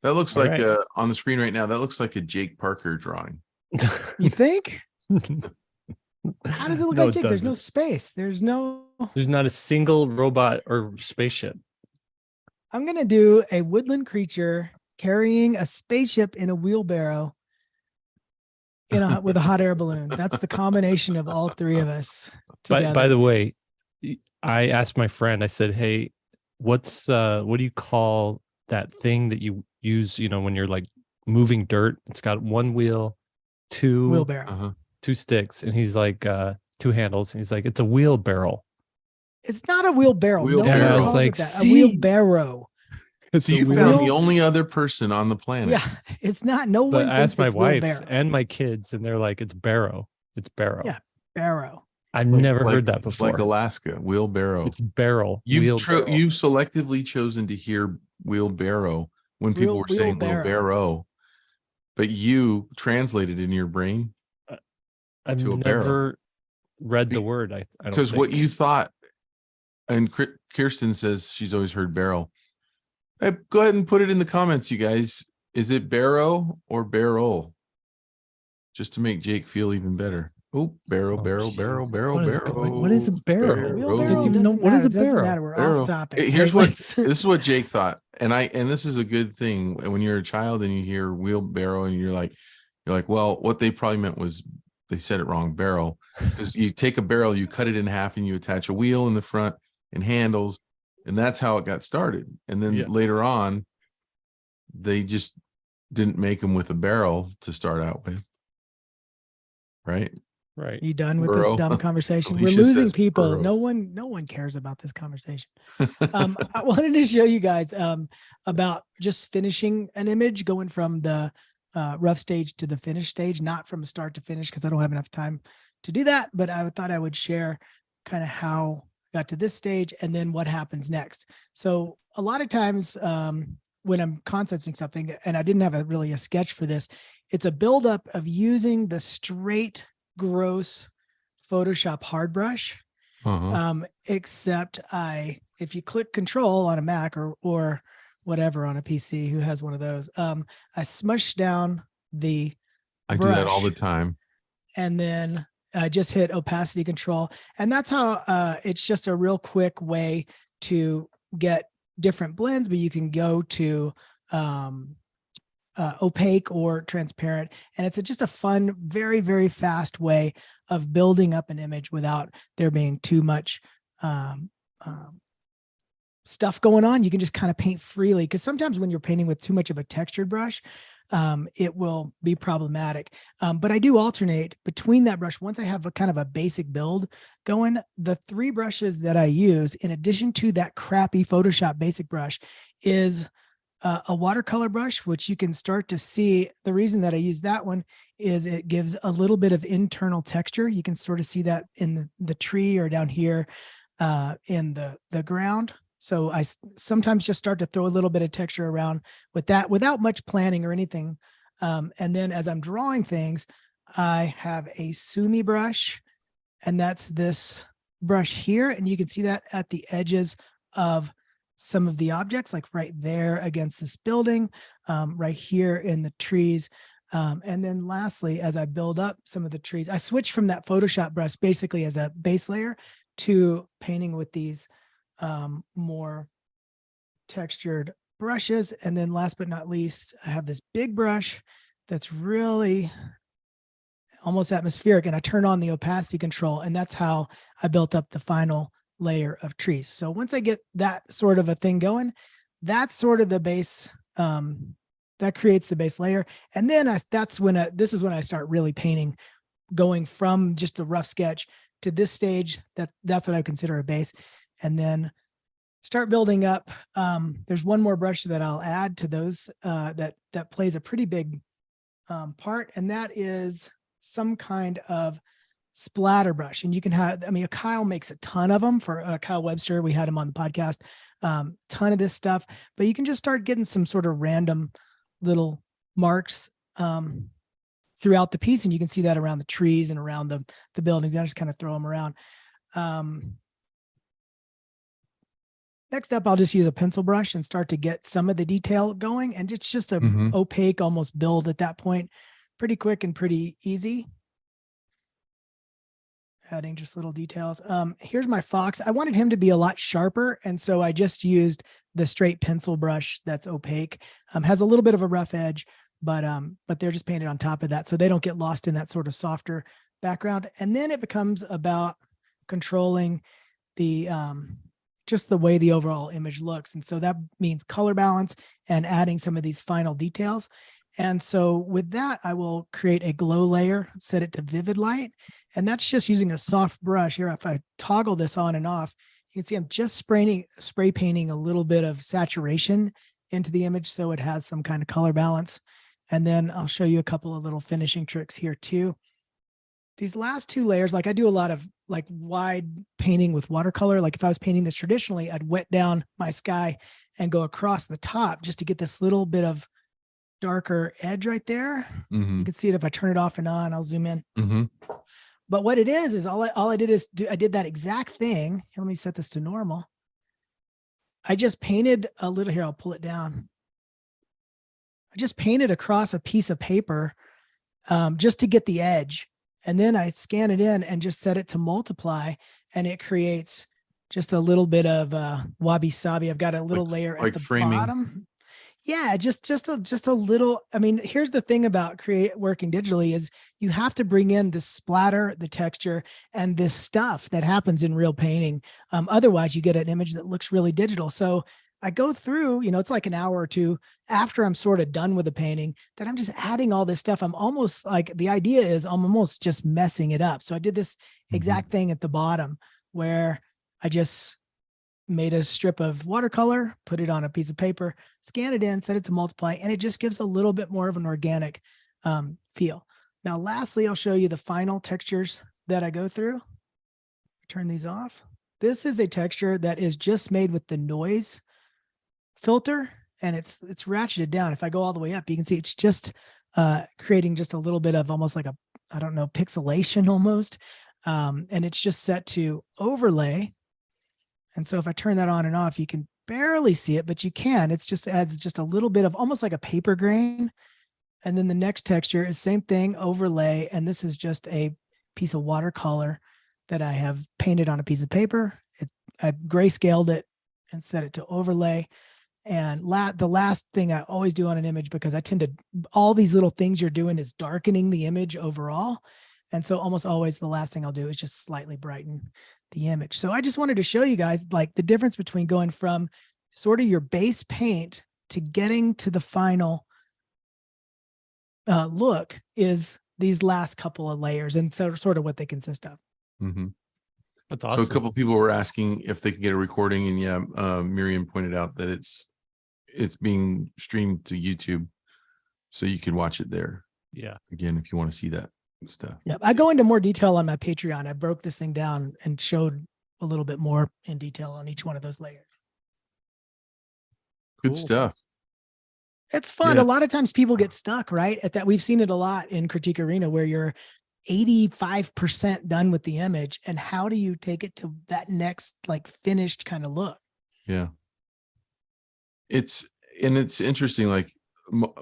That looks All like right. on the screen right now. That looks like a Jake Parker drawing. You think? How does it look No, like it Jake? There's no doesn't. space. There's no. There's not a single robot or spaceship. I'm gonna do a woodland creature carrying a spaceship in a wheelbarrow with a hot air balloon. That's the combination of all three of us together. By the way, I asked my friend, I said, hey, what do you call that thing that you use, when you're like moving dirt? It's got one wheel, Wheelbarrow. two sticks, and he's like, two handles. And he's like, it's a wheelbarrow. It's not a wheelbarrow. No Wheelbarrow. one And I was calls like, it that. A see? wheelbarrow. So you found the only other person on the planet. Yeah, it's not. No But one I thinks asked my it's wife wheelbarrow. and my kids, and they're like, it's barrow. It's barrow. Yeah, barrow. I've never heard that before. Like Alaska, wheelbarrow. It's barrel. You've selectively chosen to hear wheelbarrow when people were saying wheelbarrow, but you translated in your brain I've to a never barrel. read the word. I don't because think. What you thought, and Kirsten says she's always heard barrel. Go ahead and put it in the comments, you guys. Is it barrow or barrel? Just to make Jake feel even better. Oh, barrel. What is a barrow? What is a barrow? What is a barrow? barrow? We're off topic. Here's this is what Jake thought, and this is a good thing. When you're a child and you hear wheelbarrow, and you're like, well, what they probably meant was they said it wrong, barrel, because you take a barrel, you cut it in half, and you attach a wheel in the front and handles, and that's how it got started. And then later on, they just didn't make them with a barrel to start out with, right? Right. You done with this dumb conversation? We're losing people. No one cares about this conversation. I wanted to show you guys about just finishing an image, going from the rough stage to the finished stage, not from start to finish, because I don't have enough time to do that. But I thought I would share kind of how I got to this stage and then what happens next. So a lot of times when I'm concepting something, and I didn't have a sketch for this, it's a buildup of using the straight, gross Photoshop hard brush. Except if you click Control on a Mac or whatever on a PC, who has one of those, I smush down the brush, do that all the time. And then I just hit opacity control. And that's how it's just a real quick way to get different blends, but you can go to opaque or transparent. And it's just a fun, very, very fast way of building up an image without there being too much stuff going on. You can just kind of paint freely, because sometimes when you're painting with too much of a textured brush, it will be problematic. But I do alternate between that brush. Once I have a kind of a basic build going, the three brushes that I use, in addition to that crappy Photoshop basic brush, is a watercolor brush, which you can start to see. The reason that I use that one is it gives a little bit of internal texture. You can sort of see that in the tree or down here in the ground. So I sometimes just start to throw a little bit of texture around with that without much planning or anything. And then as I'm drawing things, I have a Sumi brush, and that's this brush here. And you can see that at the edges of some of the objects, like right there against this building, right here in the trees. And then lastly, as I build up some of the trees, I switch from that Photoshop brush basically as a base layer to painting with these more textured brushes. And then last but not least, I have this big brush that's really almost atmospheric, and I turn on the opacity control, and that's how I built up the final layer of trees. So once I get that sort of a thing going, that's sort of the base, that creates the base layer. And then this is when I start really painting, going from just a rough sketch to this stage. That's what I consider a base. And then start building up. There's one more brush that I'll add to those that plays a pretty big part, and that is some kind of splatter brush. And you can have, Kyle makes a ton of them for Kyle Webster. We had him on the podcast, ton of this stuff, but you can just start getting some sort of random little marks throughout the piece. And you can see that around the trees and around the buildings. I just kind of throw them around. Next up, I'll just use a pencil brush and start to get some of the detail going. And it's just a Mhm. opaque almost build at that point. Pretty quick and pretty easy. Adding just little details. Here's my fox. I wanted him to be a lot sharper. And so I just used the straight pencil brush that's opaque. Has a little bit of a rough edge, but they're just painted on top of that, so they don't get lost in that sort of softer background. And then it becomes about controlling the just the way the overall image looks. And so that means color balance and adding some of these final details. And so with that, I will create a glow layer, set it to vivid light. And that's just using a soft brush here. If I toggle this on and off, you can see I'm just spray painting a little bit of saturation into the image so it has some kind of color balance. And then I'll show you a couple of little finishing tricks here too. These last two layers, like I do a lot of like wide painting with watercolor. Like if I was painting this traditionally, I'd wet down my sky and go across the top just to get this little bit of darker edge right there. Mhm. You can see it if I turn it off and on. I'll zoom in. Mhm. But what it is all I did is I did that exact thing. Let me set this to normal. I just painted a little here. I'll pull it down. I just painted across a piece of paper just to get the edge. And then I scan it in and just set it to multiply, and it creates just a little bit of wabi sabi. I've got a little layer at the framing. bottom. Yeah, just a little. I mean, here's the thing about working digitally is you have to bring in the splatter, the texture, and this stuff that happens in real painting. Otherwise, you get an image that looks really digital. So I go through, it's like an hour or two after I'm sort of done with the painting that I'm just adding all this stuff. I'm almost like, the idea is I'm almost just messing it up. So I did this exact thing at the bottom where I just made a strip of watercolor, put it on a piece of paper, scan it in, set it to multiply, and it just gives a little bit more of an organic feel. Now, lastly, I'll show you the final textures that I go through. Turn these off. This is a texture that is just made with the noise filter, and it's ratcheted down. If I go all the way up, you can see it's just creating just a little bit of almost like a, I don't know, pixelation almost. And it's just set to overlay. And so if I turn that on and off, you can barely see it, but you can. It's just adds just a little bit of almost like a paper grain. And then the next texture is same thing, overlay. And this is just a piece of watercolor that I have painted on a piece of paper. I grayscaled it and set it to overlay. And the last thing I always do on an image, because I tend to, all these little things you're doing is darkening the image overall. And so almost always the last thing I'll do is just slightly brighten the image. So I just wanted to show you guys like the difference between going from sort of your base paint to getting to the final look is these last couple of layers, and so sort of what they consist of. Mm-hmm. That's awesome. So a couple of people were asking if they could get a recording, and yeah, Miriam pointed out that it's being streamed to YouTube, so you can watch it there. Yeah. Again, if you want to see that stuff. Yeah, I go into more detail on my Patreon. I broke this thing down and showed a little bit more in detail on each one of those layers. Good stuff. It's fun. Yeah. A lot of times people get stuck, right? At that, we've seen it a lot in Critique Arena where you're 85% done with the image, and how do you take it to that next like finished kind of look? Yeah. It's interesting. Like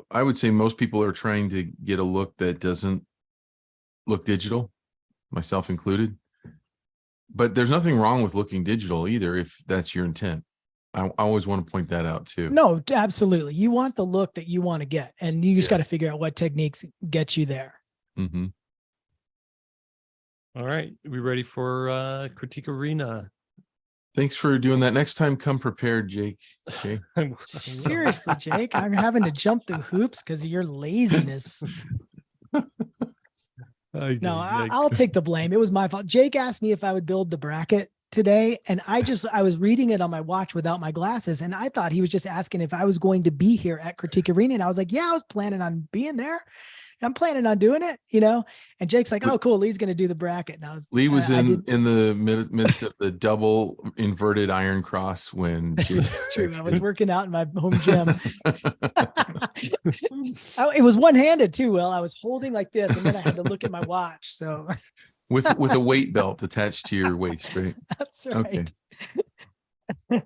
I would say most people are trying to get a look that doesn't look digital, myself included. But there's nothing wrong with looking digital either, if that's your intent. I always want to point that out too. No, absolutely. You want the look that you want to get, and you just got to figure out what techniques get you there. Mm-hmm. All right. We ready for Critique Arena? Thanks for doing that. Next time, come prepared, Jake. Okay. Seriously, Jake, I'm having to jump through hoops because of your laziness. No, I'll take the blame. It was my fault. Jake asked me if I would build the bracket today, and I was reading it on my watch without my glasses, and I thought he was just asking if I was going to be here at Critique Arena, and I was like, yeah, I was planning on being there. I'm planning on doing it, and Jake's like, oh, cool. Lee's going to do the bracket. And Lee was in the midst of the double inverted iron cross when that's true. I was working out in my home gym. It was one-handed too. Will, I was holding like this, and then I had to look at my watch. So with a weight belt attached to your waist, right? That's right. Okay.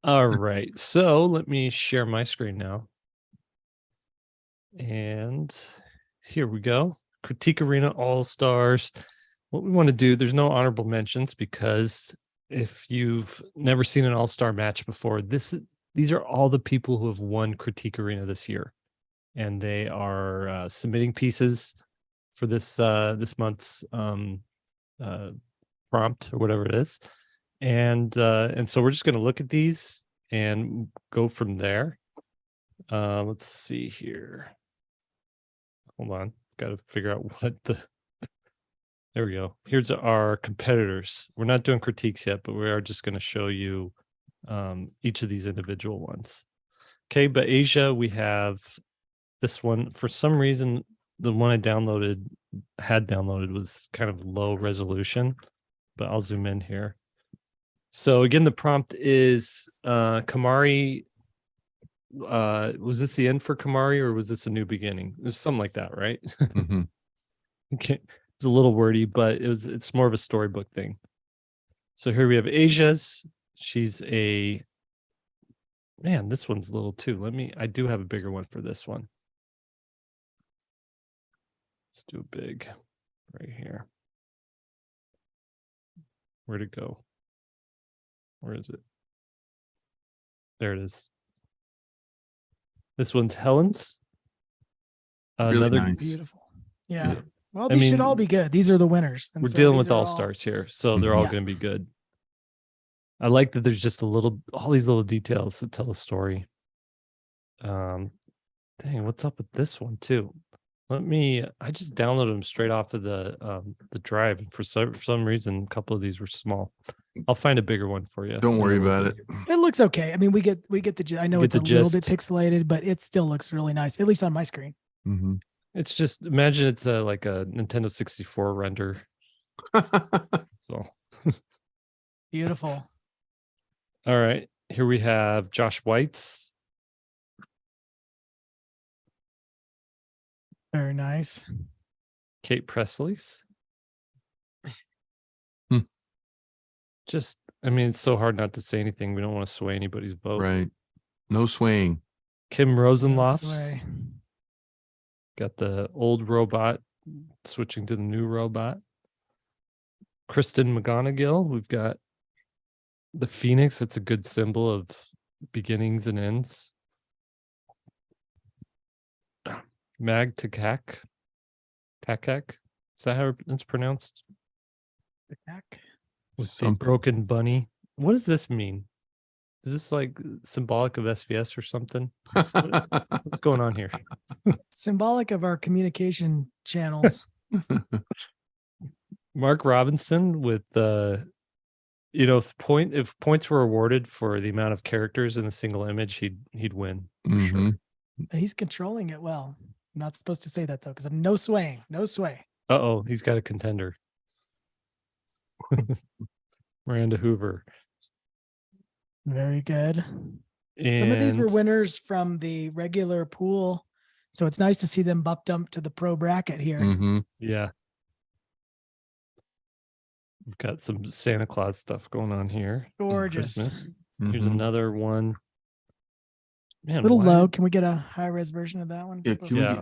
All right. So let me share my screen now. And here we go. Critique Arena All-Stars. What we want to do, there's no honorable mentions because if you've never seen an all-star match before, these are all the people who have won Critique Arena this year. And they are submitting pieces for this month's prompt or whatever it is. And so we're just going to look at these and go from there. Let's see here. Hold on. Got to figure out there we go. Here's our competitors. We're not doing critiques yet, but we are just going to show you each of these individual ones. Okay, but Asia, we have this one. For some reason, the one I had downloaded was kind of low resolution, but I'll zoom in here. So again, the prompt is Kamari. Was this the end for Kamari or was this a new beginning? It was something like that, right? Mhm. Okay. It's a little wordy, but it's more of a storybook thing. So here we have Asia's. She's a man, this one's little too. I do have a bigger one for this one. Let's do a big right here. Where'd it go? Where is it? There it is. This one's Helen's. Really Another nice. Beautiful. Yeah. Yeah. Well, these should all be good. These are the winners. And We're so dealing these with are all stars here, so they're all Yeah. going to be good. I like that there's just all these little details that tell a story. Dang, what's up with this one too? I just downloaded them straight off of the drive. And for some reason, a couple of these were small. I'll find a bigger one for you. Don't worry about it. It looks okay. I mean, we get the. I know Get it's a the little bit gist. pixelated, but it still looks really nice, at least on my screen. Mm-hmm. It's just imagine it's like a Nintendo 64 render. So Beautiful. all right, here we have Josh White's. Very nice. Kate Presley's. Just, I mean, it's so hard not to say anything. We don't want to sway anybody's vote. Right. No swaying. Kim No Rosenloff's. sway. Got the old robot switching to the new robot. Kristen McGonigal. We've got the Phoenix. It's a good symbol of beginnings and ends. Mag Takak. Takak. Is that how it's pronounced? With a Something. broken bunny. What does this mean? Is this like symbolic of SVS or something? What's going on here? Symbolic of our communication channels. Mark Robinson with if points were awarded for the amount of characters in a single image, he'd win for sure. He's controlling it well. I'm not supposed to say that though, because I'm no swaying. Uh-oh, he's got a contender. Miranda Hoover. Very good. And Some of these were winners from the regular pool, so it's nice to see them bumped up to the pro bracket here. Mm-hmm. yeah. We've got some Santa Claus stuff going on here. Gorgeous. Christmas. Mm-hmm. Here's another one. Man, A little why- low. Can we get a high res version of that one? Yeah,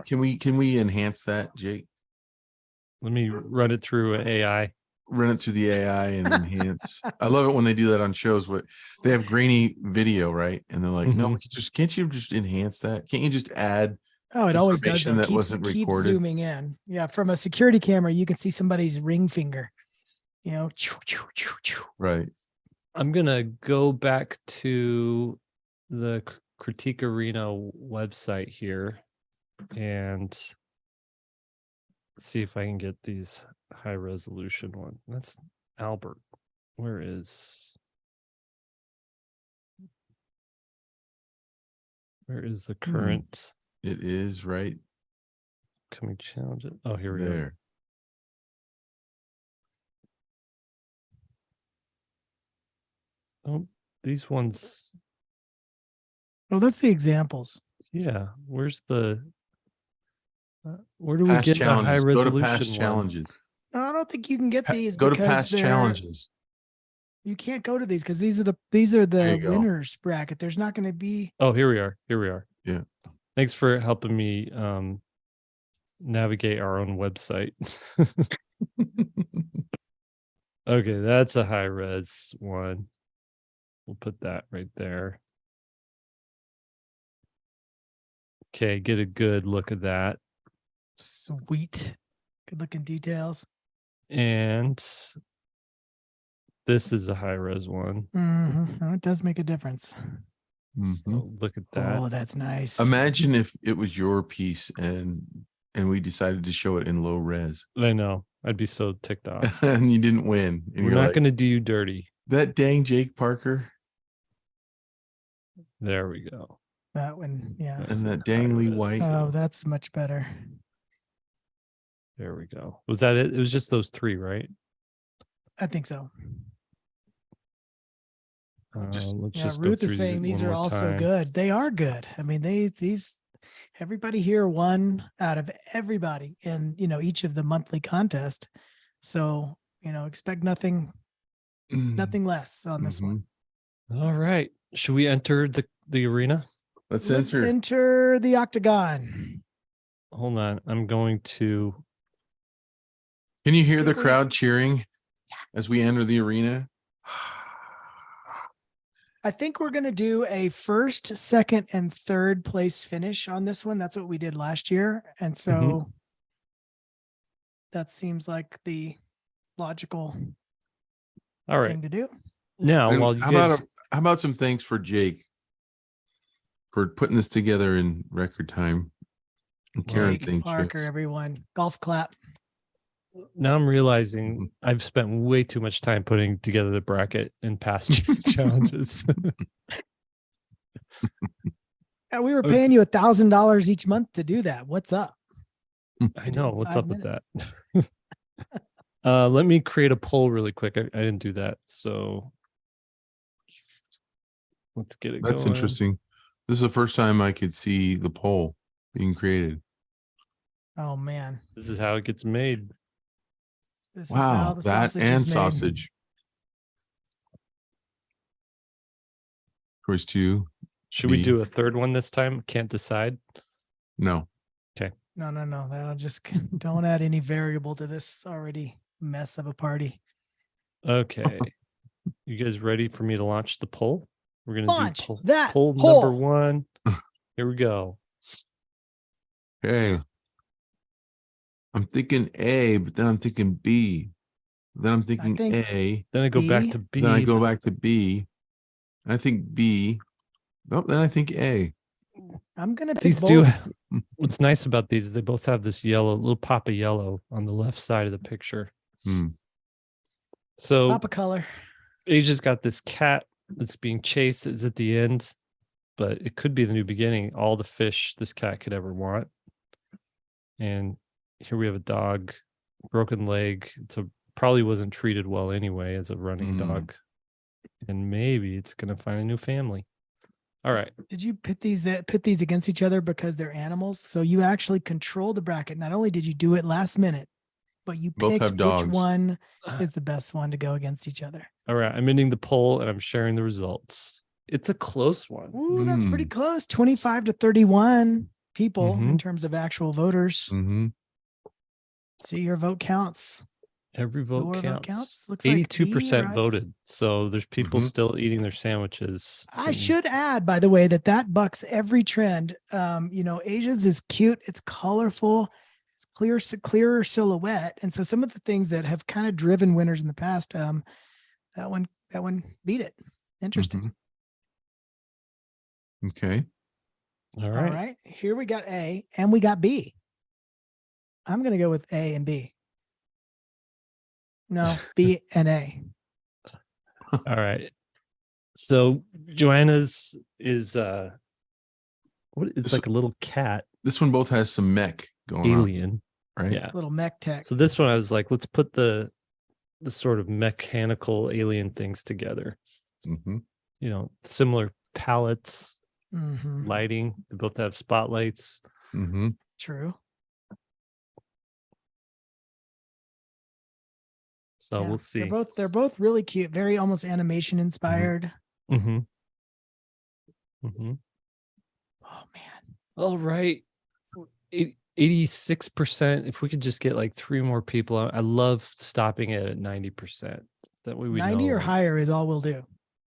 can we enhance that, Jake? Let me run it through AI. Run it through the AI and enhance. I love it when they do that on shows where they have grainy video, right? And they're like, no, can't you just enhance that? Can't you just add? Oh, it always does. information Though. that wasn't Keeps recorded. zooming in. Yeah, from a security camera, you can see somebody's ring finger. You know, Right. I'm gonna go back to the Critique Arena website here and see if I can get these high resolution one. That's Albert. Where is the current It is right coming challenge? Oh, here we go. there. Oh, these ones. Oh, that's the examples. Yeah. Where's the? Where do we Past get the high challenges. Go to resolution past one? challenges. No, I don't think you can get these. Go to because past they're- challenges. You can't go to these because these are the There you go. winners bracket. There's not going to be. Oh, here we are. Here we are. Yeah. Thanks for helping me navigate our own website. Okay, that's a high res one. We'll put that right there. Okay, get a good look at that. Sweet. Good looking details. And this is a high res one. Oh, it does make a difference. Mhm. So look at that. Oh, that's nice. Imagine if it was your piece and we decided to show it in low res I know. I'd be so ticked off. and you didn't win. And We're you're not like, going to do you dirty. that dang Jake Parker There we go. That one, yeah. and that High dang Lee res. White. Oh, that's much better. There we go. Was that it? It was just those three, right? I think so. Just- Let's Yeah, just go Ruth through is saying these one are more also time. good. They are good. I mean, these everybody here won out of everybody in each of the monthly contest. So expect nothing less on this one. All right. Should we enter the arena? Let's Let's enter. enter the octagon. Hold on. I'm going to. Can you hear the Think we- crowd cheering as we enter the arena? I think we're going to do a first, second, and third place finish on this one. That's what we did last year. And so that seems like the logical All right. thing to do. Now, And while you how guys. about some thanks for Jake for putting this together in record time? And Karen, Jake thanks. Parker, yes. everyone. Golf clap. Now I'm realizing I've spent way too much time putting together the bracket in past challenges. And we were paying you $1,000 each month to do that. What's up? I know. What's 5 up with that? Let me create a poll really quick. I didn't do that. So let's get it That's going. interesting. This is the first time I could see the poll being created. Oh man, This is how it gets made. this is how Wow, the that sausage and is made. sausage. Choice two. Should we B. do a third one this time? Can't decide. No. No. That'll just don't add any variable to this already mess of a party. Okay. You guys ready for me to launch the poll? We're gonna Launch do that poll poll. number 1. Here we go. Okay. I'm thinking A, but then I'm thinking B. Then I'm thinking think A. Then I go back B. to B. Then I go back to B. I think B. Oh, then I think A. I'm gonna pick These both. do. What's nice about these is they both have this yellow, little pop of yellow on the left side of the picture. Hmm. So Pop a color. Asia's got this cat that's being chased. It's at the end, but it could be the new beginning. All the fish this cat could ever want. And here we have a dog, broken leg. Probably wasn't treated well anyway as a running dog. And maybe it's gonna find a new family. All right. Did you pit these against each other because they're animals? So you actually control the bracket. Not only did you do it last minute, but you Both picked have which dogs. one is the best one to go against each other. All right. I'm ending the poll and I'm sharing the results. It's a close one. Ooh, that's pretty close. 25 to 31 people in Mhm. terms of actual voters. Mm-hmm. See, your vote counts. Every vote Your counts. vote counts. Looks like 82% B, voted. So there's people Mhm. still eating their sandwiches. I and- should add, by the way, that bucks every trend. Asia's is cute. It's colorful. It's clearer silhouette. And so some of the things that have kind of driven winners in the past, that one beat it. Interesting. Okay. All All right. right. Here we got A and we got B. I'm going to go with A and B. No, B and A. All right. So Joanna's is what it's So- like a little cat This one both has some mech going alien. on, right? Yeah. It's a little mech tech. So this one I was like, let's put the sort of mechanical alien things together. Mm-hmm. Similar palettes, Mhm. lighting. They both have spotlights. Mm-hmm. True. So we'll see. They're both really cute, very almost animation inspired. Mm-hmm. Mm-hmm. Oh man. All right. 86%. If we could just get like 3 more people, I love stopping it at 90%. That way we 90 know or like, higher is all we'll do.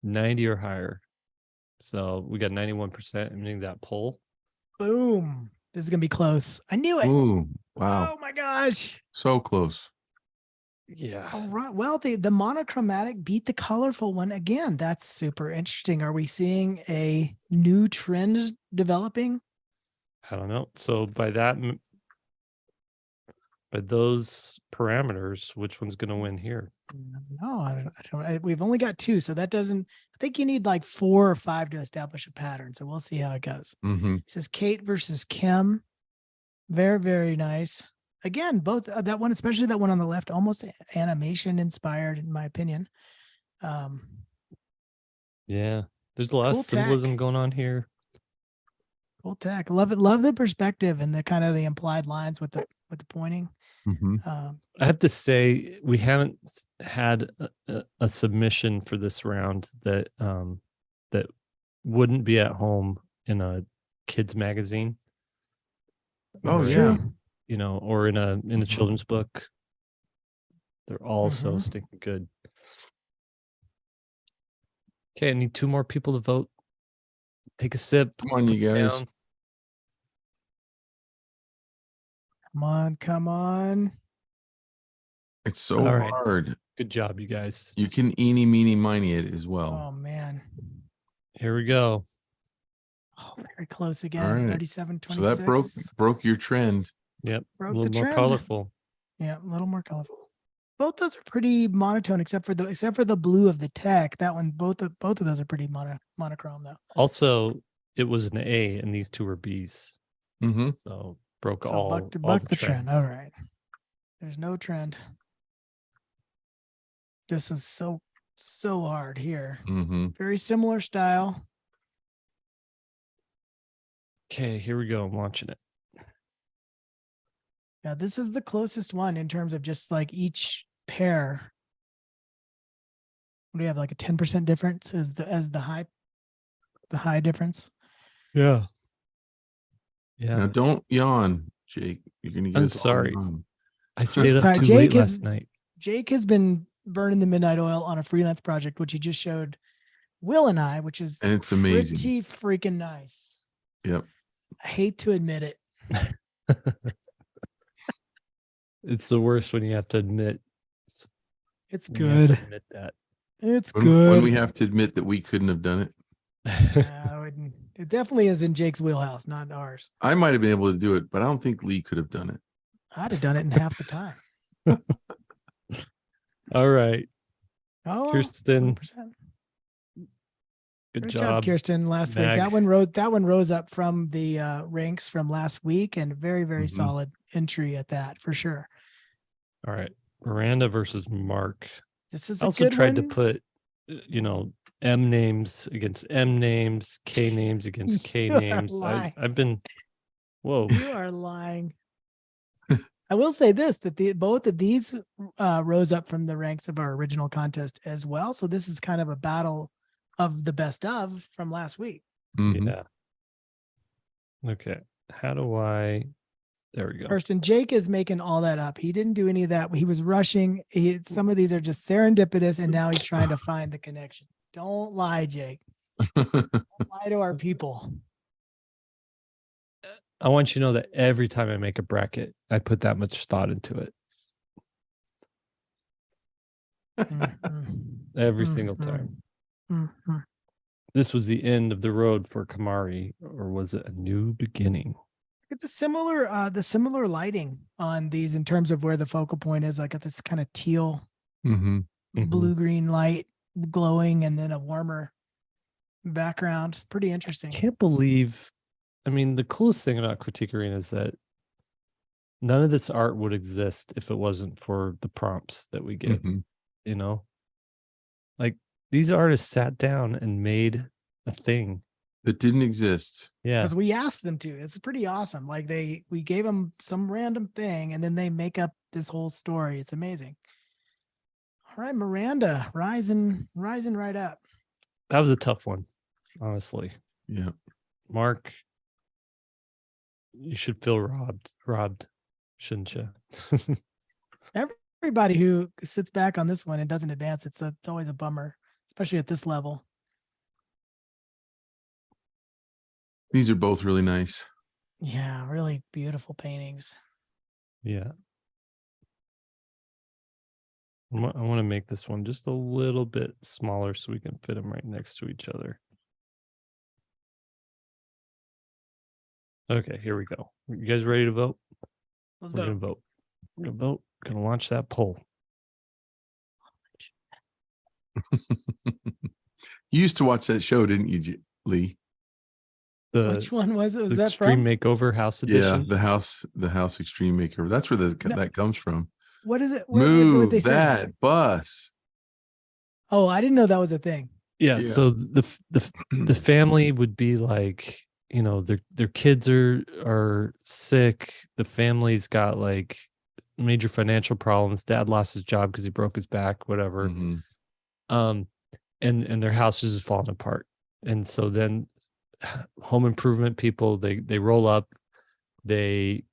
90 or higher. So we got 91%. I'm getting that poll. Boom. This is gonna be close. I knew it. Ooh, wow. Oh my gosh. So close. Yeah. All right. Well, the monochromatic beat the colorful one again. That's super interesting. Are we seeing a new trend developing? I don't know. So by those parameters, which one's going to win here? No, I don't. We've only got 2, so that doesn't. I think you need like 4 or 5 to establish a pattern. So we'll see how it goes. Mm-hmm. It says Kate versus Kim. Very, very nice. Again, both that one, especially that one on the left, almost animation inspired, in my opinion. Yeah. There's a lot Cool of symbolism tech. going on here. Cool tech. Love it. Love the perspective and the kind of the implied lines with the pointing. Mm-hmm. I have to say, we haven't had a submission for this round that that wouldn't be at home in a kids magazine. Oh, or, yeah. you know, or in a children's book. They're all so Mhm. stinking good. Okay, I need 2 more people to vote. Take a sip. Come on, you put it guys. down. Come on, come on. It's so All right. hard. Good job, you guys. You can eeny, meeny, miny it as well. Oh man. Here we go. Oh, very close All again. right. 37, So 26. that broke your trend. Yep. Broke a little the more trend. colorful. Yeah, a little more colorful. Both those are pretty monotone, except for the blue of the tech. That one, both of those are pretty monochrome though. Also, it was an A and these 2 were B's. Mm-hmm. So broke So all buck the the trend. trends. All right. There's no trend. This is so hard here. Mm-hmm. Very similar style. Okay, here we go. I'm watching it. Yeah, this is the closest one in terms of just like each pair. What do you have, like a 10% difference as the high difference? Yeah. Yeah. Now don't yawn, Jake. You're gonna get I'm us all sorry. yawn. I stayed up Sorry, too Jake late is- last night. Jake has been burning the midnight oil on a freelance project, which he just showed Will and I, which is And it's amazing. pretty freaking nice. Yep. I hate to admit it. It's the worst when you have to admit. It's when you have to good. admit that. It's When good. we have to admit that we couldn't have done it. It definitely is in Jake's wheelhouse, not ours. I might have been able to do it, but I don't think Lee could have done it. I'd have done it in half the time. All right. Oh, well, Kirsten, 20%. good Great job. Kirsten. Last week, Mag. that one rose up from the ranks from last week, and very, very Mhm. solid entry at that for sure. All right. Miranda versus Mark. This is I a also good tried one. to put, M names against M names, K names against K You are names. lying. I've been, whoa. You are lying. I will say this, that both of these rose up from the ranks of our original contest as well. So this is kind of a battle of the best of from last week. Mhm. Yeah. Okay. How do I? There we go. Kirsten, Jake is making all that up. He didn't do any of that. He was rushing. Some of these are just serendipitous, and now he's trying to find the connection. Don't lie, Jake. Don't lie to our people. I want you to know that every time I make a bracket, I put that much thought into it. Mhm. Every single Mhm. time. Mhm. This was the end of the road for Kamari, or was it a new beginning? Look at the similar lighting on these in terms of where the focal point is, like at this kind of teal, Mhm. blue-green light glowing, and then a warmer background. It's pretty interesting. Can't believe. I mean, the coolest thing about Critique Arena is that none of this art would exist if it wasn't for the prompts that we get. Mhm. You know, like these artists sat down and made a thing. That didn't exist. Yeah. Because we asked them to. It's pretty awesome. Like we gave them some random thing, and then they make up this whole story. It's amazing. All right, Miranda, rising right up. That was a tough one, honestly. Yeah. Mark, you should feel robbed, shouldn't you? Everybody who sits back on this one and doesn't advance, it's always a bummer, especially at this level. These are both really nice. Yeah, really beautiful paintings. Yeah. I want to make this one just a little bit smaller so we can fit them right next to each other. Okay, here we go. You guys ready to vote? Let's We're go. gonna vote. We're gonna vote. Gonna launch that poll. You used to watch that show, didn't you, Lee? Which one was it? Was the that Extreme from? Makeover House Yeah, Edition? the house extreme makeover. That's where No. that comes from. What is it? What Move they say? that bus. Oh, I didn't know that was a thing. Yeah. Yeah. So the family would be like, you know, their kids are sick. The family's got like major financial problems. Dad lost his job because he broke his back, whatever. Mhm. And their house is falling apart. And so then home improvement people, they roll up, they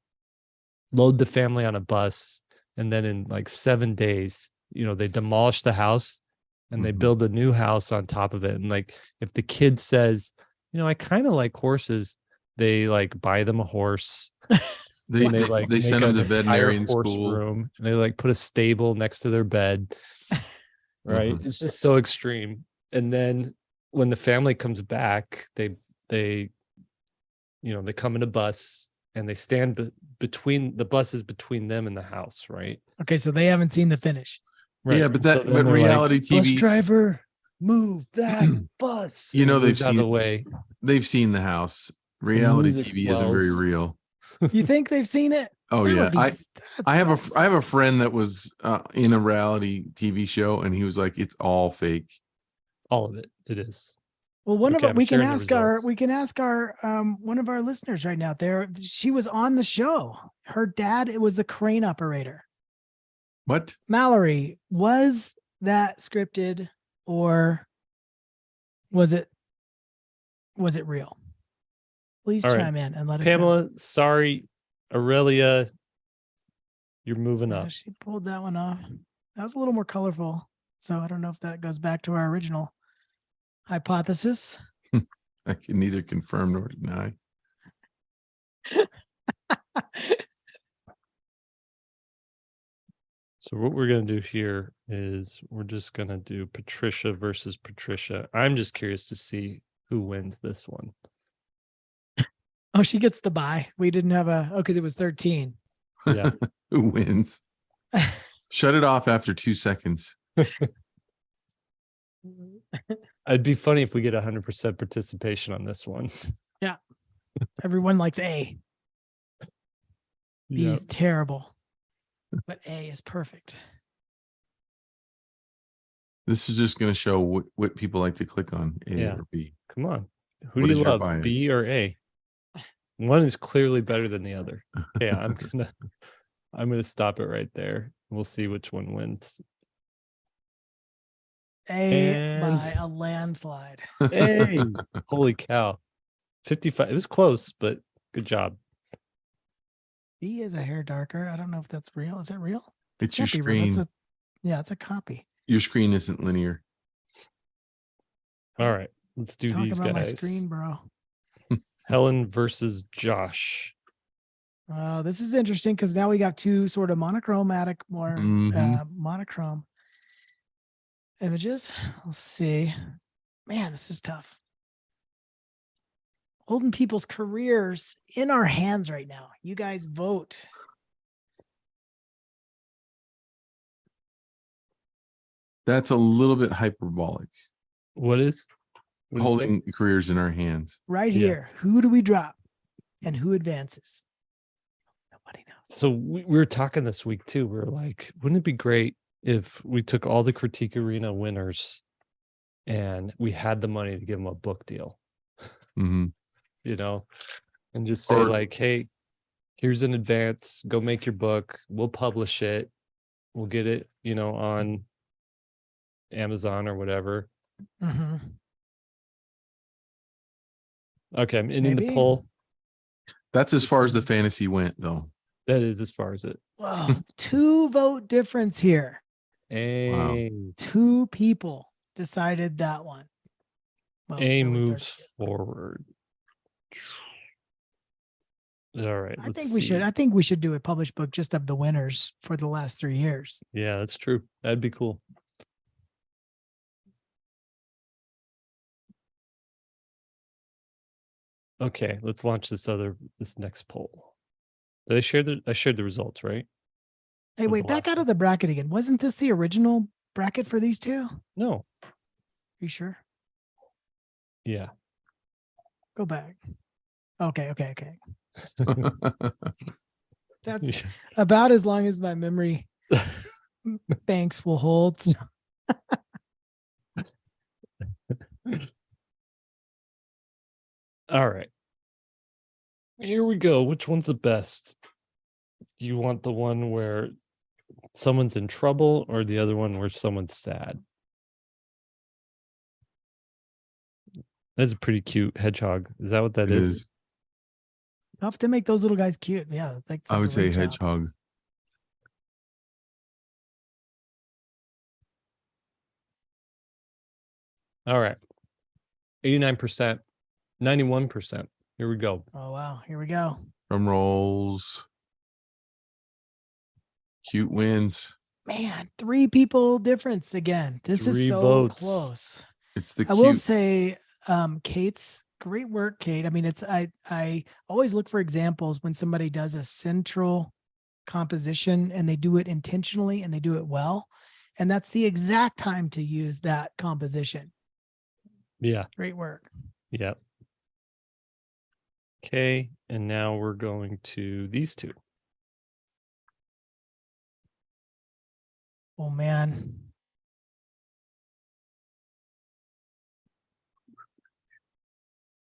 load the family on a bus, and then in like 7 days, you know, they demolish the house and they Mhm. build a new house on top of it. And like if the kid says, you know, I kind of like horses, they like buy them a horse. They And they like make send them to an entire veterinarian horse school. room, and they like put a stable next to their bed. Right. Mhm. It's just so extreme. And then when the family comes back, they you know, they come in a bus and they stand between the buses between them and the house, right? Okay, so they haven't seen the finish. Right. Yeah, but So that then but they're reality like, bus TV, driver, move that bus. you And know, he moves out of the way. they've seen the house. And Reality music TV isn't very swells. real. You think they've seen it? Oh That yeah, would be- I that's- have a friend that was in a reality TV show, and he was like, "It's all fake." All of it. It is. Well, one Okay, of I'm we can sharing the ask our results. one of our listeners right now. There, she was on the show. Her dad, it was the crane operator. What? Mallory, was that scripted or was it real? Please All right. chime in and let us know. Pamela, sorry. Aurelia, you're moving Yeah, up. she pulled that one off. That was a little more colorful. So I don't know if that goes back to our original hypothesis. I can neither confirm nor deny. So what we're going to do here is we're just going to do Patricia versus Patricia. I'm just curious to see who wins this one. Oh, she gets the bye. We didn't have because it was 13. Yeah. Who wins? Shut it off after 2 seconds. It'd be funny if we get 100% participation on this one. Everyone likes A. B Yeah. is terrible, but A is perfect. This is just going to show what people like to click on, A Yeah. or B. Come on. Who What do is you your love, bias? B or A? One is clearly better than the other. Okay, I'm gonna stop it right there. We'll see which one wins. A And- by a landslide. Hey, holy cow. 55. It was close, but good job. B is a hair darker. I don't know if that's real. Is that real? It's your Can't be real. screen. It's a copy. Your screen isn't linear. All right, let's do Talk these about my guys. screen, bro. Helen versus Josh. This is interesting because now we got two sort of monochrome images. Let's see. Man, this is tough. Holding people's careers in our hands right now. You guys vote. That's a little bit hyperbolic. What is it say? Holding careers in our hands. Right here. Yes. Who do we drop and who advances? Nobody knows. So we were talking this week too. We were like, wouldn't it be great if we took all the Critique Arena winners and we had the money to give them a book deal, Hmm. you know, and just say Or- like, hey, here's an advance, go make your book. We'll publish it. We'll get it, you know, on Amazon or whatever. Mm-hmm. Okay, I'm ending the Maybe. poll. That's as far as the fantasy went, though. That is as far as it. Whoa, 2 vote difference here. A 2 people decided that one. Well, A really moves 32. forward. All right. I think we should do a published book just of the winners for the last 3 years. Yeah, that's true. That'd be cool. Okay, let's launch this next poll. I shared the results, right? Hey, Was wait, the back last out one. of the bracket again. Wasn't this the original bracket for these 2? No. You sure? Yeah. Go back. Okay. That's about as long as my memory banks will hold. So All right. Here we go. Which one's the best? Do you want the one where someone's in trouble or the other one where someone's sad? That's a pretty cute hedgehog. Is that what that It is? is. tough to make those little guys cute. Yeah, like I would the say ring job. hedgehog. All right. 89%, 91%. Here we go. Oh wow, here we go. Drum rolls. Cute wins. Man, 3 people difference again. This is 3 so votes. close. It's the I will cute. say, Kate's great work, Kate. I mean, I always look for examples when somebody does a central composition and they do it intentionally and they do it well. And that's the exact time to use that composition. Yeah. Great work. Yep. Okay. And now we're going to these 2. Oh man.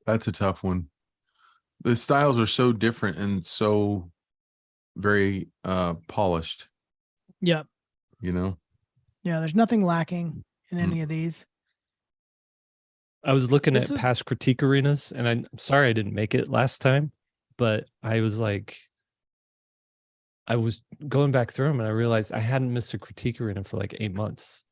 That's a tough one. The styles are so different and so very polished, Yep. you know? Yeah, there's nothing lacking in any of these. I was looking This at was- past critique arenas, and I'm sorry I didn't make it last time, but I was going back through them and I realized I hadn't missed a critique arena for like 8 months.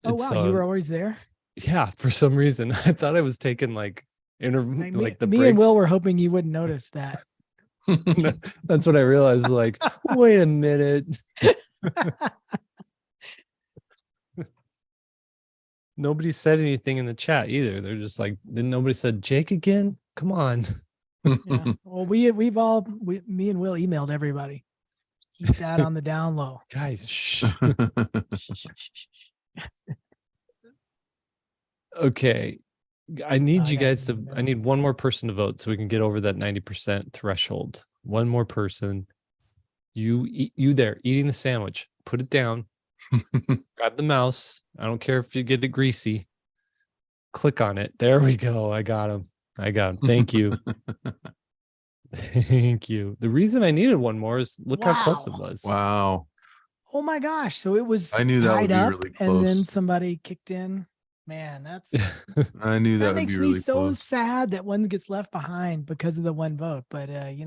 Oh And wow, so, you were always there. yeah, for some reason I thought I was taking like Like, like the me breaks. and Will were hoping you wouldn't notice that. That's what I realized. Like, wait a minute. Nobody said anything in the chat either. They're just like, then nobody said Jake again. Come on. Yeah. Well, me and Will emailed everybody. Keep that on the down low. Guys, shh. Okay. I need you guys to, I need one more person to vote so we can get over that 90% threshold. One more person. You there eating the sandwich, put it down, grab the mouse. I don't care if you get it greasy. Click on it. There we go. I got him. Thank you. Thank you. The reason I needed one more is look how close it was. Wow. Oh my gosh. So it was I knew that would tied be up really and then close. somebody kicked in. Man, that's I knew that that would makes be me really so close. sad that one gets left behind because of the one vote. But just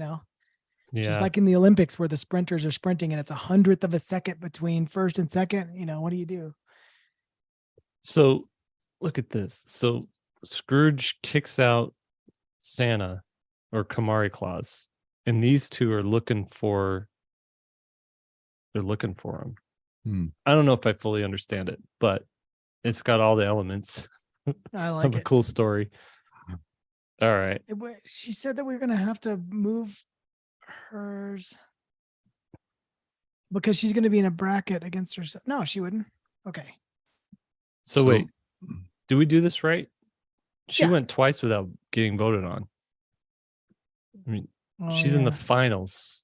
Yeah. like in the Olympics where the sprinters are sprinting and it's 100th of a second between first and second, what do you do? So look at this. So Scrooge kicks out Santa or Kamari Claus, and these 2 are looking for him. I don't know if I fully understand it, but it's got all the elements I like of a it. cool story. All right. She said that we were going to have to move hers because she's going to be in a bracket against herself. No, she wouldn't. Okay. So wait, do we do this right? She Yeah. went twice without getting voted on. I mean, she's in the finals.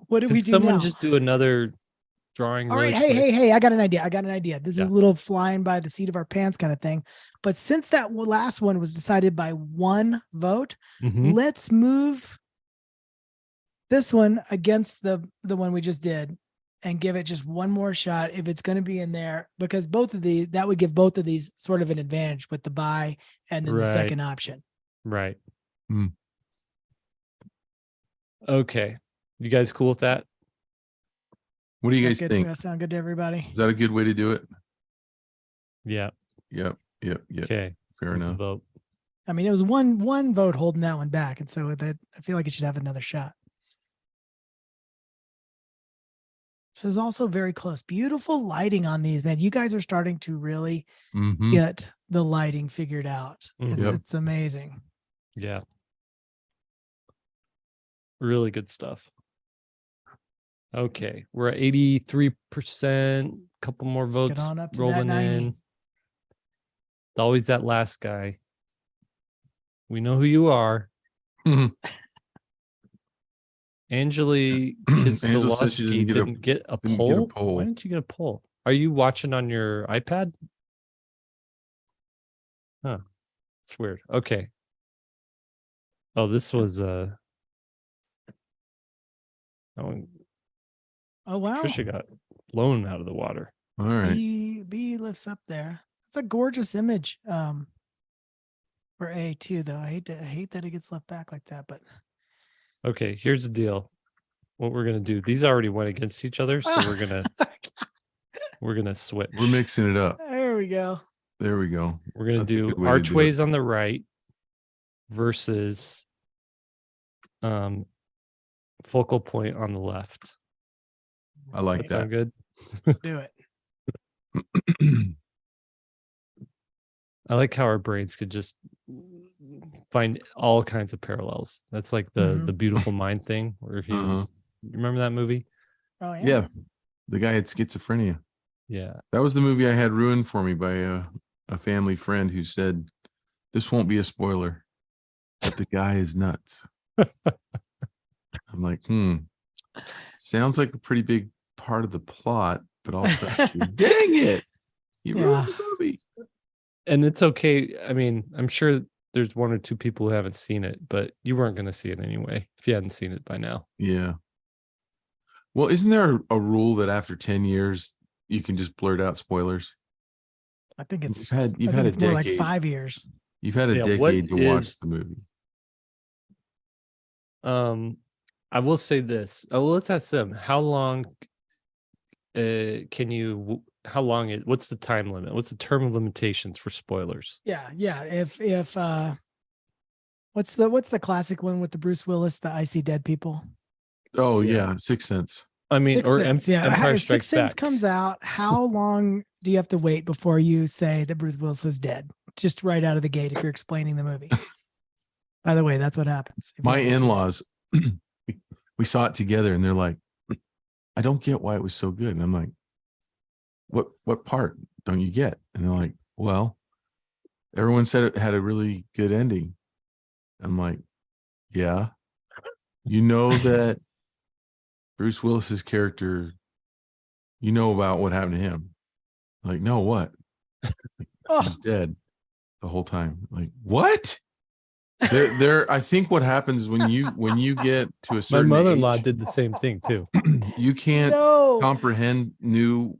What do we Could do someone now? just do another drawing? All really right. quick? Hey, I got an idea. This Yeah. is a little flying by the seat of our pants kind of thing. But since that last one was decided by one vote, Mhm. let's move this one against the one we just did and give it just one more shot if it's going to be in there, because both of these, that would give both of these sort of an advantage with the buy and then the Right. second option. Right. Hmm. Okay. You guys cool with that? What do you Does guys that good? think? Does that sound good to everybody? Is that a good way to do it? Yeah. Yep. Okay. Fair Let's enough. vote. I mean, it was one vote holding that one back. And so that I feel like it should have another shot. This is also very close. Beautiful lighting on these, man. You guys are starting to really Mm-hmm. get the lighting figured out. It's Yep. it's amazing. Yeah. Really good stuff. Okay. We're at 83%. Couple more votes on up to that rolling 90. in. It's always that last guy. We know who you are. Angeli Angela said she Kisilowski didn't get a poll. Why didn't you get a poll? Are you watching on your iPad? Huh. It's weird. Okay. Oh, this was that one, Oh wow. Trisha got blown out of the water. All right. B lifts up there. It's a gorgeous image. For A too, though. I hate that it gets left back like that, but Okay, here's the deal. What we're gonna do. These already went against each other, so we're gonna switch. We're mixing it up. there we go. There we go. We're gonna That's a do good way to do archways on the right versus focal point on the left. I like That sound that. good? Let's do it. I like how our brains could just find all kinds of parallels. That's like the Mhm. beautiful mind thing where he's you remember that movie? Oh yeah. Yeah. The guy had schizophrenia. Yeah. That was the movie I had ruined for me by a family friend who said, "This won't be a spoiler, but the guy is nuts." I'm like, sounds like a pretty big part of the plot, but I'll trust you. Dang it. You ruined the movie. And it's okay. I mean, I'm sure there's one or two people who haven't seen it, but you weren't going to see it anyway if you hadn't seen it by now. Yeah. Well, isn't there a rule that after 10 years you can just blurt out spoilers? I think it's You've had a it's more like decade. 5 years. You've had a Yeah, decade to what watch is- the movie. I will say this. Oh, let's ask them. How long how long what's the time limit? What's the term of limitations for spoilers? Yeah. If what's the classic one with the Bruce Willis, the I See Dead People? Oh Yeah. yeah, Sixth Sense. I mean, Sixth or Sense, yeah. Empire If Strikes Sixth Sense Back. comes out, how long do you have to wait before you say that Bruce Willis is dead? Just right out of the gate if you're explaining the movie. By the way, that's what happens. if you My haven't seen it. in-laws, we saw it together, and they're like, "I don't get why it was so good." And I'm like, "What part don't you get?" And they're like, "Well, everyone said it had a really good ending." I'm like, "Yeah, you know that Bruce Willis's character, you know about what happened to him." Like, "No, what?" Oh, He's dead the whole time. Like, what? There. I think what happens when you get to a My certain mother-in-law age, did the same thing too. you can't no. comprehend new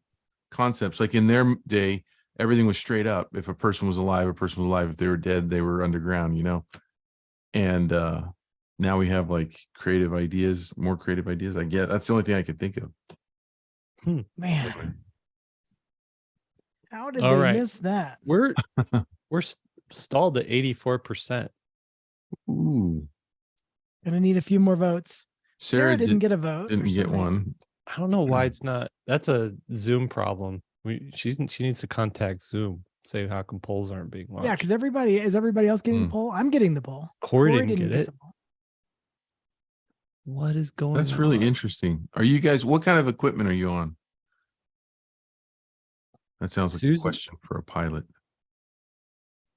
concepts. Like in their day, everything was straight up. If a person was alive, a person was alive. If they were dead, they were underground. And now we have like creative ideas, more creative ideas. I get that's the only thing I could think of. Man. How did All they right. miss that? We're stalled at 84%. Ooh, Gonna need a few more votes. Sarah didn't get a vote. didn't for some get reason. one. I don't know why it's not. That's a Zoom problem. She needs to contact Zoom. Say how come polls aren't being launched. Yeah, because everybody else getting the poll? I'm getting the poll. Corey didn't get it. the poll. What is going on? That's really interesting. Are you guys? What kind of equipment are you on? That sounds like a Susan- question for a pilot.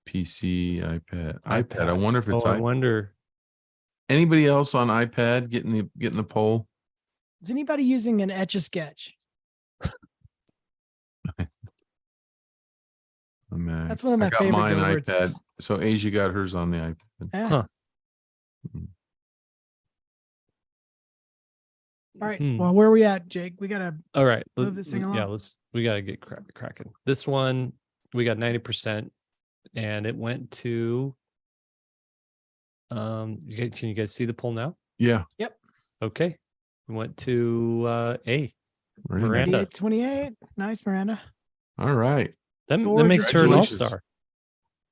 PC, iPad. iPad. I wonder if it's I wonder. anybody else on iPad getting the poll. Is anybody using an Etch-a-Sketch? That's one of my I got favorite. mine though, where it's- iPad. So Asia got hers on the iPad. Yeah. Huh. All right. Hmm. Well, where are we at, Jake? We gotta All right. move this thing Yeah, along. we gotta get cracking. This one we got 90%, and it went to can you guys see the poll now? Yeah. Okay. We went to A. Miranda. 28. Nice, Miranda. All right. That makes Gorgeous her an Congratulations. all-star.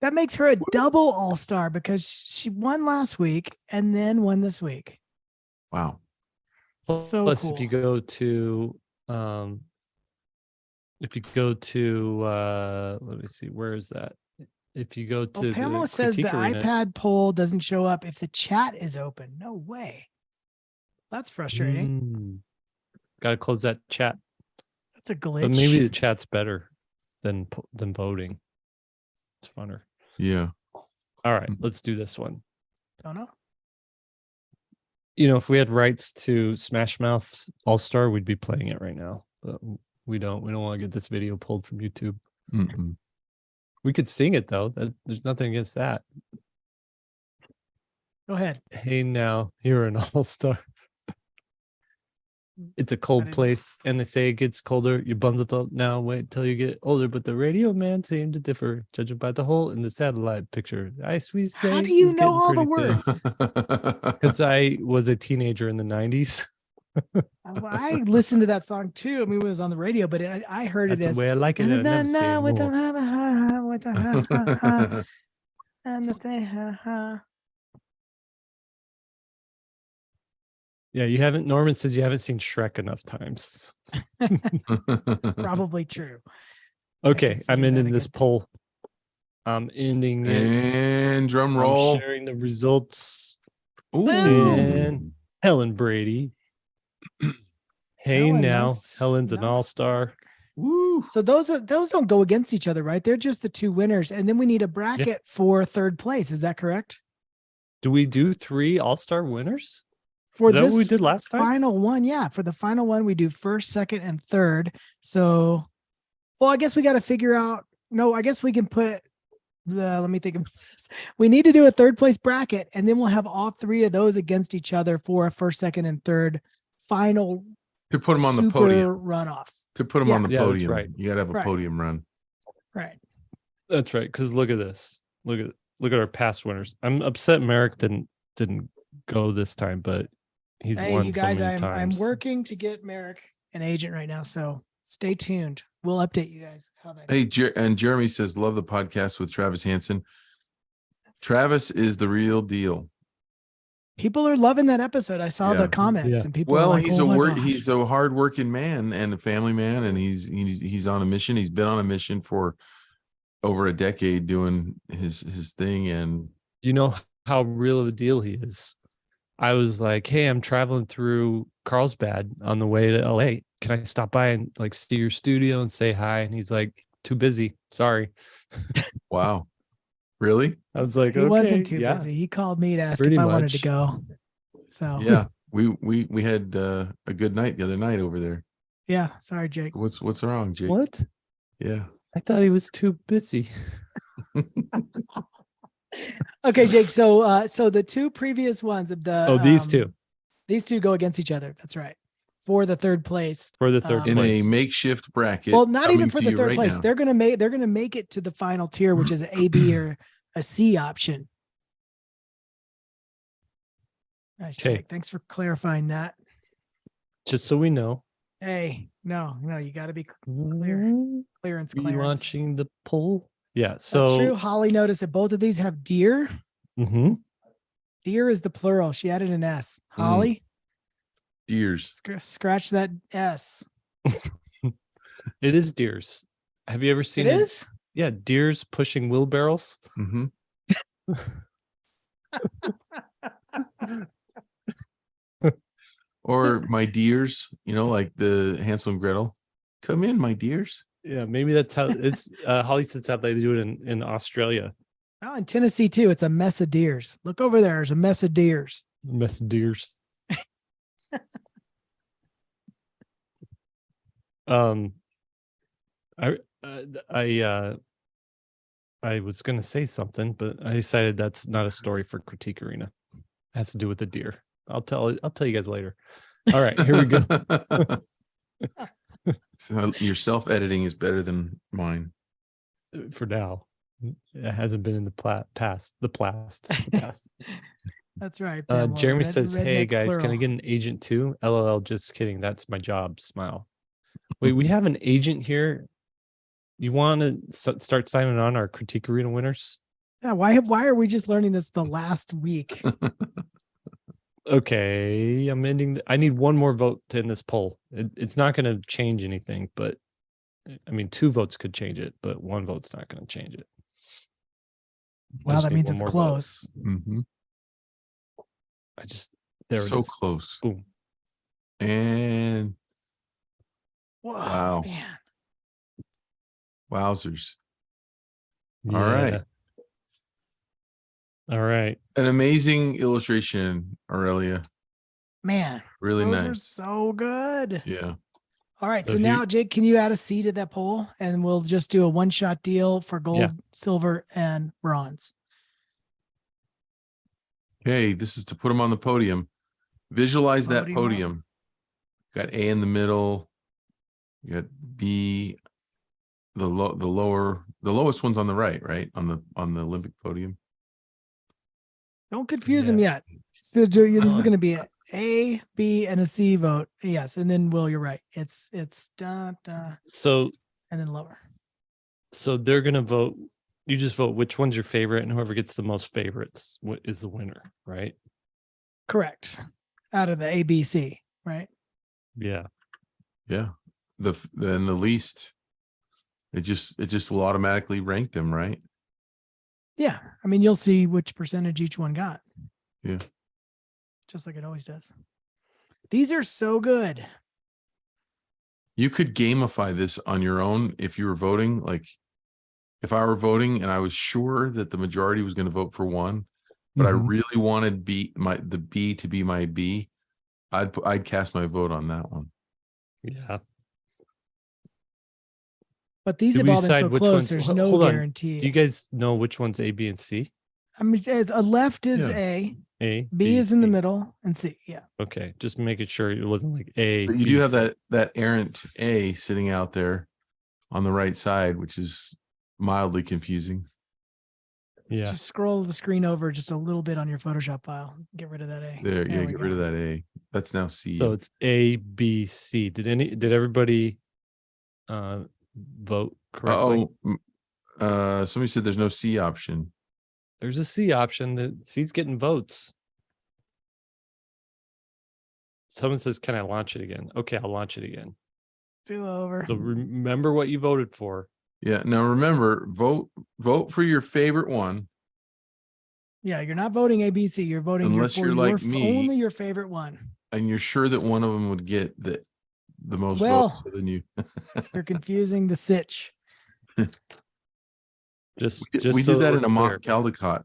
That makes her a double all-star because she won last week and then won this week. Wow. So Plus, cool. if you go to let me see, where is that? If you go to Well, Pamela the says the critique arena, iPad poll doesn't show up if the chat is open. No way. That's frustrating. Gotta close that chat. That's a glitch. But maybe the chat's better than voting. It's funner. Yeah. All right, let's do this one. Don't know. You know, if we had rights to Smash Mouth All Star, we'd be playing it right now. But we don't. We don't want to get this video pulled from YouTube. Mm-mm. We could sing it though. There's nothing against that. Go ahead. Hey now, you're an all star. It's a cold place, and they say it gets colder. Your buns up now. Wait till you get older. But the radio man seemed to differ, judging by the hole in the satellite picture. Ice we say. How do you is know getting all the pretty words? Because I was a teenager in the 90s. I listened to that song too. I mean, it was on the radio, but I heard That's it as the way I like it. I never say with the more. with the and the thing. Yeah, you haven't. Norman says you haven't seen Shrek enough times. Probably true. Okay, consider I'm that ending a this good thing. poll. I'm ending it. And drum I'm roll. sharing the results. Ooh. And Helen Brady. Hey Helen, now, nice- Helen's an nice. all-star. Woo. So those don't go against each other, right? They're just the two winners, and then we need a bracket for third place. Is that correct? Do we do 3 all-star winners? For Is that what this we did last time? final one, yeah. For the final one, we do first, second, and third. So, well, I guess we got to figure out. No, I guess we can put the. Let me think of this. We need to do a third place bracket, and then we'll have all 3 of those against each other for a first, second, and third final. To put them on the super podium. runoff. To put them Yeah. on the Yeah, that's podium. right. You got to have a Right. podium run. Right. That's right. Because look at this. Look at our past winners. I'm upset Merrick didn't go this time, but he's Hey, won you guys, so many I'm times. working to get Merrick an agent right now, so stay tuned. We'll update you guys how that. Hey, and Jeremy says, love the podcast with Travis Hansen. Travis is the real deal. People are loving that episode. I saw Yeah. the comments, Yeah. and people. are Well, like, he's "Oh my gosh." he's a hardworking man and a family man, and he's on a mission. He's been on a mission for over a decade doing his thing. And You know how real of a deal he is. I was like, hey, I'm traveling through Carlsbad on the way to LA. Can I stop by and like see your studio and say hi? And he's like, too busy. Sorry. wow, really? I was like, He okay, wasn't too yeah. busy. He called me to ask Pretty if I wanted to much. go. So Yeah, we had a good night the other night over there. yeah. Sorry, Jake. What's wrong, Jake? What? Yeah. I thought he was too busy. Okay, Jake. So so the 2 previous ones of the these two go against each other. That's right. For the third place. For the third In place. a makeshift bracket. Well, not even coming for to the you third right place. now. They're gonna make it to the final tier, which is an A, B, or a C option. Nice, Okay. Jake. Thanks for clarifying that. Just so we know. Hey, no, you got to be Clearance. clearance. Clearance. Launching the poll. Yeah. That's true. So Holly noticed that both of these have deer. mhm. Deer is the plural. She added an S. Holly, Years. scratch that S. It is deers. Have you ever seen It is? Yeah, deers pushing wheelbarrows. Mm-hmm. Or my dears, like the Hansel and Gretel. Come in, my dears. Yeah, maybe that's how it's Holly says how they do it in Australia. Oh, in Tennessee too. It's a mess of deers. Look over there. There's a mess of deers. Mess deers. I was gonna say something, but I decided that's not a story for Critique Arena. It has to do with the deer. I'll tell you guys later. All right, here we go. So your self-editing is better than mine. For now, it hasn't been in the past. That's right. Pamela. Jeremy says, "Hey redneck guys, can I plural. get an agent too?" LOL, just kidding. That's my job. Smile. Wait, we have an agent here. You want to start signing on our Critique Arena winners? Yeah, why are we just learning this the last week? Okay, I'm ending. I need one more vote to end this poll. It's not going to change anything, but I mean, 2 votes could change it, but 1 vote's not going to change it. I Wow, just that need means one it's more vote. close. Mhm. There it So is. close. Boom. And Whoa, wow. man. Wowzers. Yeah. All right. All right. An amazing illustration, Aurelia. Man, Really those nice. were so good. Yeah. All right. So So here- now, Jake, can you add a C to that poll? And we'll just do a one-shot deal for gold, Yeah. silver, and bronze. Okay, this is to put them on the podium. Visualize that Podium up. podium. Got A in the middle. You got B, the lowest one's on the right? On the Olympic podium. Don't confuse Yeah. them yet. So this is going to be A, B, and a C vote. Yes. And then, Will, you're right. It's and So then lower. they're going to vote. You just vote which one's your favorite, and whoever gets the most favorites is the winner, right? Correct. Out of the A, B, C, right? Yeah. Yeah. The least. It just will automatically rank them, right? Yeah. I mean, you'll see which percentage each one got. Yeah. Just like it always does. These are so good. You could gamify this on your own if you were voting. Like if I were voting and I was sure that the majority was going to vote for one, but I really wanted the B to be my B, I'd cast my vote on that one. Yeah. But these Did have we all been so decide which close. ones- There's ho- no hold on. guarantee. Do you guys know which one's A, B, and C? I mean, as a left is Yeah. A, A, B is in the C. middle, and C. Yeah. Okay, just making sure it wasn't like A. But you B, do have C. that errant A sitting out there on the right side, which is mildly confusing. Yeah. Just scroll the screen over just a little bit on your Photoshop file. Get rid of that A. There, yeah, we get go. rid of that A. That's now C. So it's A, B, C. Did everybody vote correctly? Somebody said there's no C option. There's a C option. That C's getting votes. Someone says, "Can I launch it again?" Okay, I'll launch it again. Do over. So remember what you voted for. Yeah. Now remember, vote for your favorite one. Yeah, you're not voting A, B, C. You're voting Unless you're like me. only your favorite one. And you're sure that one of them would get the most Well, votes. So then you You're confusing the sitch. Just we so did that in we're a mock clear. Caldecott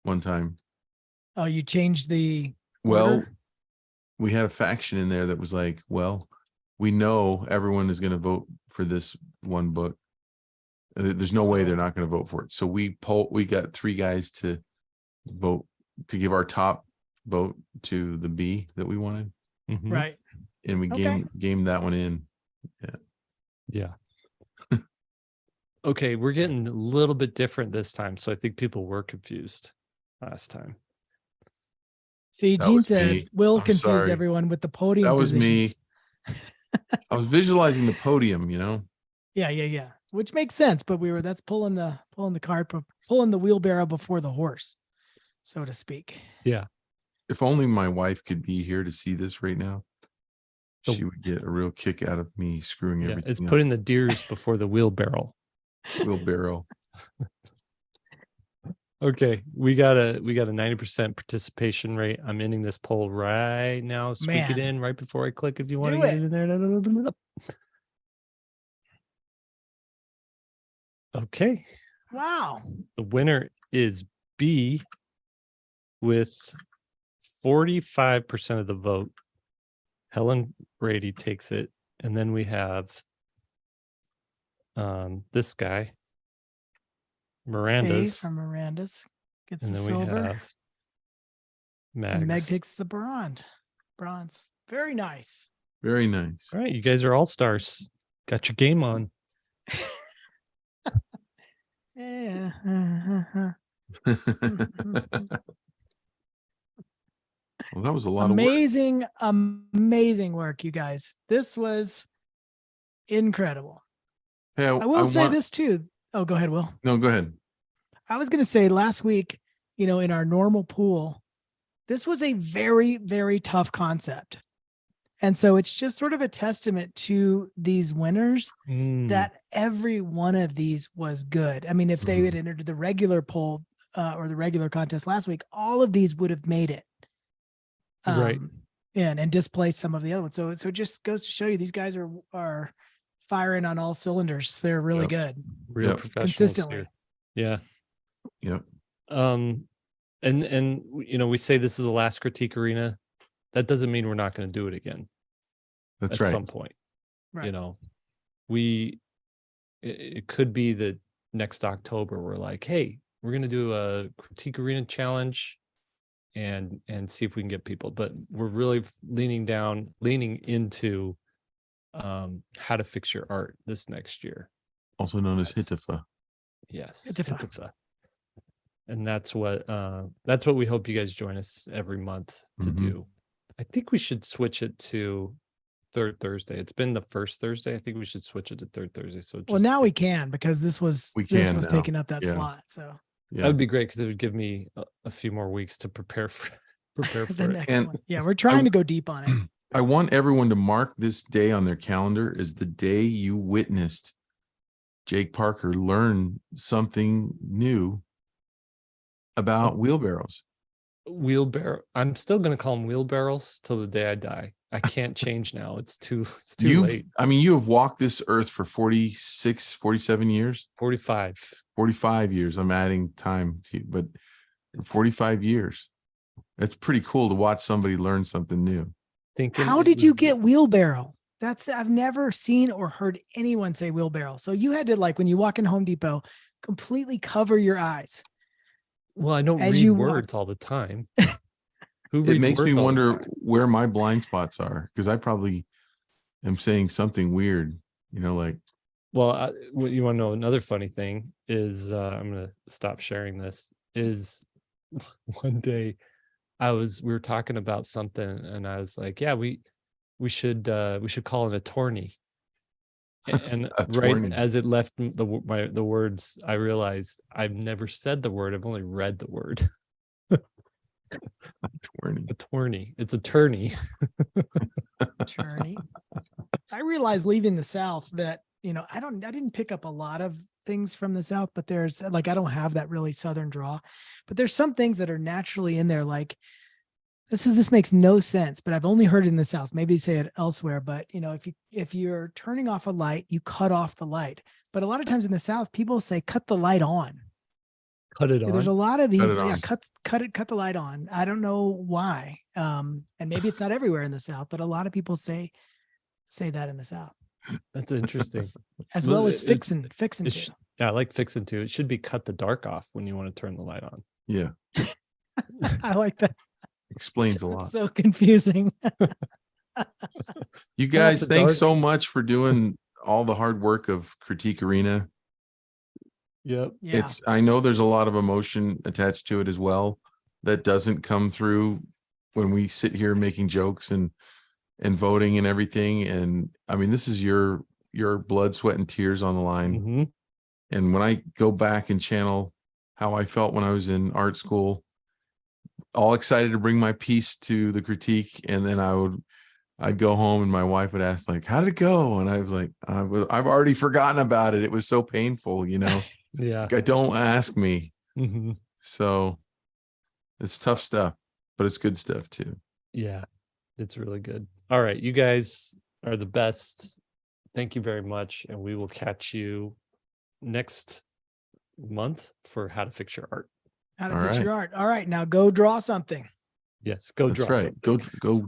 one time. Oh, you changed the Well, order? we had a faction in there that was like, well, we know everyone is going to vote for this one book. There's no way they're not going to vote for it. So we got 3 guys to vote, to give our top vote to the B that we wanted. Mhm. Right. And we Okay. game that one in. Yeah. Okay, we're getting a little bit different this time. So I think people were confused last time. See, That Gene was said me. Will I'm confused sorry. everyone with the podium. That was positions. me. I was visualizing the podium, Yeah. Which makes sense, but that's pulling the cart, pulling the wheelbarrow before the horse, so to speak. Yeah. If only my wife could be here to see this right now. So- She would get a real kick out of me screwing Yeah. everything It's up. putting the deers before the wheelbarrow. Wheelbarrow. Okay, we got a 90% participation rate. I'm ending this poll right now. Squeak it Man. in right before I click if Let's you want to do get it. it in there. Okay, Wow. the winner is B with 45% of the vote. Helen Brady takes it, and then we have this guy, A Miranda's, from Miranda's gets and the then silver, we have and Meg Mags. takes the bronze. Very nice. Very nice. All right, you guys are all stars. Got your game on. Yeah. Well, that was a lot of work. Amazing work, you guys. This was incredible. Hey, I will say this too. Oh, go ahead, Will. No, go ahead. I was going to say last week, in our normal pool, this was a very, very tough concept. And so it's just sort of a testament to these winners that every one of these was good. I mean, if they had entered the regular poll or the regular contest last week, all of these would have made it. Right. And displaced some of the other ones. So it just goes to show you these guys are firing on all cylinders. They're really good. Real professionals consistently. Here. Yeah. Yep. And we say this is the last critique arena. That doesn't mean we're not going to do it again. That's at right. some point. Right. It could be that next October we're like, hey, we're going to do a critique arena challenge and see if we can get people. But we're really leaning into how to fix your art this next year. Also known as HITFA. Yes. HITFA. And that's what we hope you guys join us every month to do. I think we should switch it to third Thursday. It's been the first Thursday. I think we should switch it to third Thursday. So now we can, because this was taking up that slot. So that would be great, because it would give me a few more weeks to prepare for the next one. Yeah, we're trying to go deep on it. I want everyone to mark this day on their calendar as the day you witnessed Jake Parker learn something new about wheelbarrows. Wheelbarrow. I'm still going to call them wheelbarrows till the day I die. I can't change now. It's too late. I mean, you have walked this earth for 46, 47 years. 45 years. I'm adding time to you, but 45 years. That's pretty cool to watch somebody learn something new. How did you get wheelbarrow? I've never seen or heard anyone say wheelbarrow. So you had to, like, when you walk in Home Depot, completely cover your eyes. Well, I don't read words all the time. It makes me wonder where my blind spots are, because I probably am saying something weird, like. Well, you want to know another funny thing is, I'm going to stop sharing this, is one day we were talking about something and I was like, yeah, we should call an attorney. And right as it left the words, I realized I've never said the word. I've only read the word. Attorney. It's attorney. Attorney. I realized leaving the South that, I didn't pick up a lot of things from the South, but there's I don't have that really Southern draw, but there's some things that are naturally in there. Like this makes no sense, but I've only heard it in the South. Maybe say it elsewhere, but if you're turning off a light, you cut off the light. But a lot of times in the South, people say cut the light on. Cut it on. There's a lot of these. Cut the light on. I don't know why. And maybe it's not everywhere in the South, but a lot of people say that in the South. That's interesting. As well as fixing too. Yeah, I like fixing too. It should be cut the dark off when you want to turn the light on. Yeah. I like that. Explains a lot. So confusing. You guys, thanks so much for doing all the hard work of Critique Arena. Yep. Yeah. I know there's a lot of emotion attached to it as well that doesn't come through when we sit here making jokes and voting and everything. And I mean, this is your blood, sweat, and tears on the line. Mm-hmm. And when I go back and channel how I felt when I was in art school, all excited to bring my piece to the critique, and then I'd go home and my wife would ask, like, how did it go? And I was like, I've already forgotten about it. It was so painful, Yeah. Like, don't ask me. Mm-hmm. So it's tough stuff, but it's good stuff too. Yeah, it's really good. All right, you guys are the best. Thank you very much, and we will catch you next month for how to fix your art. How to fix your art. All right, now go draw something. Yes, go draw. That's right. Something. Go